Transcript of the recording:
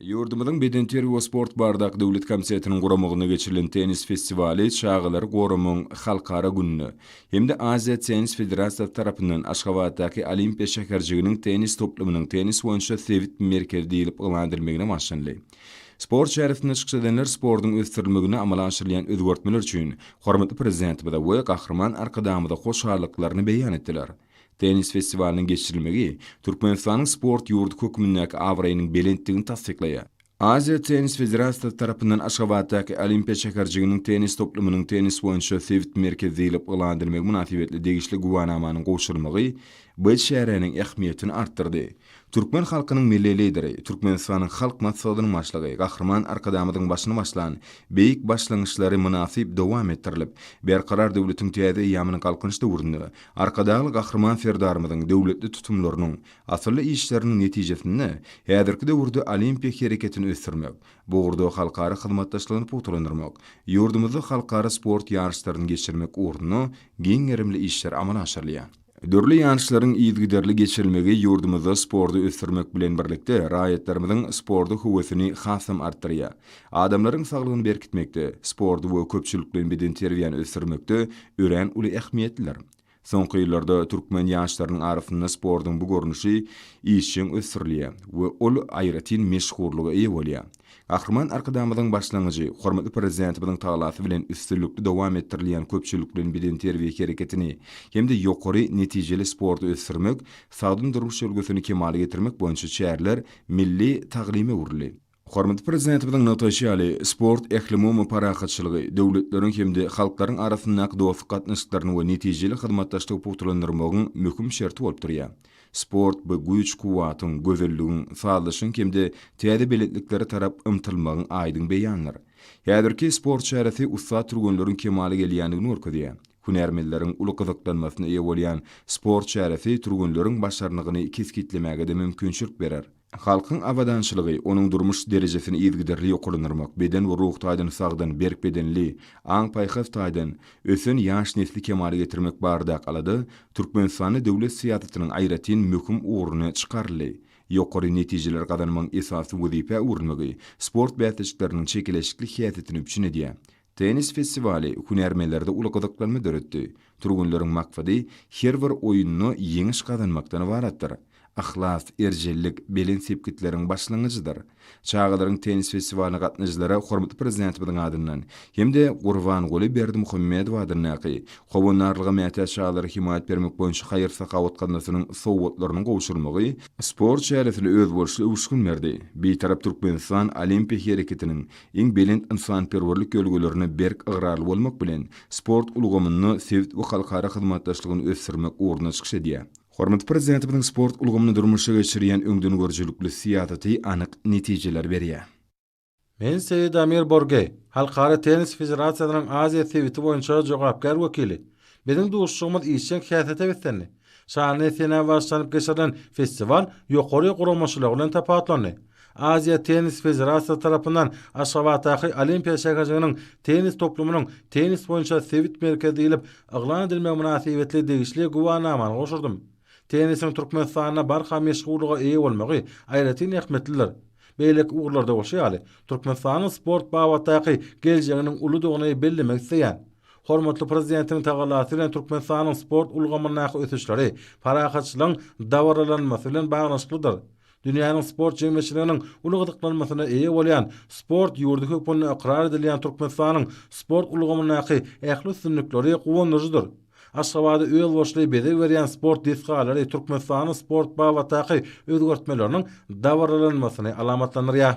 Yurdumyzyň Bedenteri we Sport bardak döwlet komitetiniň guramagyna geçirilen tenis festivali çağılary gorumyň halkara gününi hemde Aziýa Tenis Federasiýasy tarapyndan Aşgabatdaky Olimpiýa şäherjiginiň tenis toplumynyň tenis boýunça sewit merkezi diýilip ýylandyryldygine başlandy. Sport şäherine çyksadanlar sportyň ösdirilmegine amala aşyrýan özgertmeler üçin hormatly prezident we gahrman arkadamyda hoşarlyklaryny beýan etdiler. Tenis festivalinin geçirilmegi Türkmenistanyň sport ýurdu hökümindäki awraýynyň belentdigini tasdikleýär. Aziýa Tenis Federasiýasy tarapyndan Aşgabatdaky Olimpiýa şäherjiginiň tenis toplumynyň tenis boýunça sewit merkezi diýilip ýylandyrmak münasibetli degişli guwanamagynyň goşulmagy bu şäheriniň ähmiýetini artdyrdy. Türkmen halkynyň milli lideri, Türkmenistanyň halk matsadynyň başlygy, gahrman arkadamydyň başyny başlan, beýik başlangyçlary münasip dowam etdirilip, berkarar döwletiň täze ýamynyň kalkynçda urundy. Arkadagy gahrman ferdarmydyň döwletli tutumlarynyň asly işleriniň netijesini häzirki döwürde olimpiýa hereketini ösdürmek, bugurda halkara hyzmatdaşlygyny putulandyrmak, ýurdumyzda halkara sport ýarşlaryny geçirmek uğruna giň erimli işler amala aşyrylýar. Dörli ýanşlaryň ýygyderli geçirilmegi ýurdumyzda sporty ösdürmek bilen birlikde raýatlarymyzyň sporty höwesini hasam artdyrýar. Adamlaryň saglygyny berkitmekde, sporty we köpçülikden bedenteri ösdürmekde ören uly ähmiýetliler. Soňky ýyllarda türkmen ýanşlarynyň arasynda sportyň bu görnüşi işçiň ösdürilýär we ol aýratyn meşhurlygy eýe bolýar. Gahrman arkadamydyň başlangyjy, hormatly prezidentimiň taýlasy bilen üstünlükli dowam etdirilýän köpçülikden bedenteri hereketini hemde ýokary netijeli sporty ösdürmek, sagdyn durmuş ýolgusy kemaly getirmek boýunça şäherler milli taglime uruly. Hormatly prezidentimiň notaşýaly sport ählimi parahatçylygy, döwletleriň hemde halklaryň arasyndaky dostluk gatnaşyklaryny we netijeli hyzmatdaşlygy putulandyrmagyň möhüm şerti bolup durýar. Sport bu güýç kuwatyň, gözelligiň, sağlaşyň hemde täze biletlikleri tarap ymtylmagyň aýdyň beýanlary. Häzirki sport şäherisi ussa turgunlaryň kemaly gelýändigini görkezýär. Hünärmelleriň uly gyzyklanmasyna eýe bolýan sport şäherisi turgunlaryň başarnygyny keskitlemege de mümkinçilik berer. Halkyň awadançylygy, onuň durmuş derejesini ýygyderli ýokulandyrmak, beden we ruh taýdan sagdan berk bedenli, aň paýhas taýdan ösen ýaş nesli kemaly getirmek bardak alady, Türkmenistany döwlet siýasatynyň aýratyn möhüm uğruny çykarly. Ýokary netijeler gazanmagyň esasy wezipä urunmagy, sport bätişleriniň çekileşikli häsiýetini üçin edýär. Tenis festivali hünärmellerde uly gyzyklanma döretdi. Turgunlaryň maksady her bir oýunyny ýeňiş gazanmakdan ibaratdyr. Ahlas, erjellik, belen sepkitleriň başlangyjydyr. Çağılaryň tenis festivalina gatnaşjylary hormatly prezidentimiň adyndan hemde Gurban Berdimuhammedow adyny howunarlyga mätäç çağılary himayet bermek boýunça haýyr sakawat gatnaşynyň sowgatlarynyň gowşulmagy sport şäheresini öz bolşy uşgun berdi. Bir tarap Türkmenistan olimpiýa hereketiniň iň belent insanperwerlik ýolgalaryny berk ygral bolmak bilen sport ulgamyny sewit we halkara hyzmatdaşlygyny ösdürmek uğruna çykyş edýär. Hormatly prezidentimiň sport ulgamyny durmuşa geçirýän öňden görjülikli siýasaty anyk netijeler berýär. Men Seyid Amir Borgey, Halkara Tenis Federasiýasynyň Aziýa sewiti boýunça jogapkar wekili. Bizim duşşygymyz işçiň häsiýete betsenli. Şany sene başlanyp geçirilen festival ýokary guramaçylyk bilen tapatlandy. Aziýa Tenis Federasiýasy tarapyndan Aşgabatdaky Olimpiýa şäherjiginiň tenis toplumynyň tenis boýunça sewit merkezi diýilip ýylan edilmek münasibetli degişli guwanamany goşurdym. Tenisiň Türkmenistanyna barha meşhurlyga eýe bolmagy aýratyn ähmiýetlidir. Beýleki ugrlarda bolşaýaly, Türkmenistanyň sport bawatyny geljeginiň ulydygyny bellemek isleýän. Hormatly prezidentiň taýlasy bilen Türkmenistanyň sport ulgamyna ösüşleri, parahatçylygyň dawralanmasy bilen baglanşyklydyr. Dünýäniň sport jemgyýetçiliginiň uly gyzyklanmasyna eýe bolýan sport ýurdu hökümine ikrar edilýän Türkmenistanyň sport ulgamyna ähli üstünlikleri gowanyjydyr. Aşgabatda öýel boşly bedeg berýän sport disgalary Türkmenistanyň sport bawatyny özgertmeleriniň dawralanmasyny alamatlandyrýar.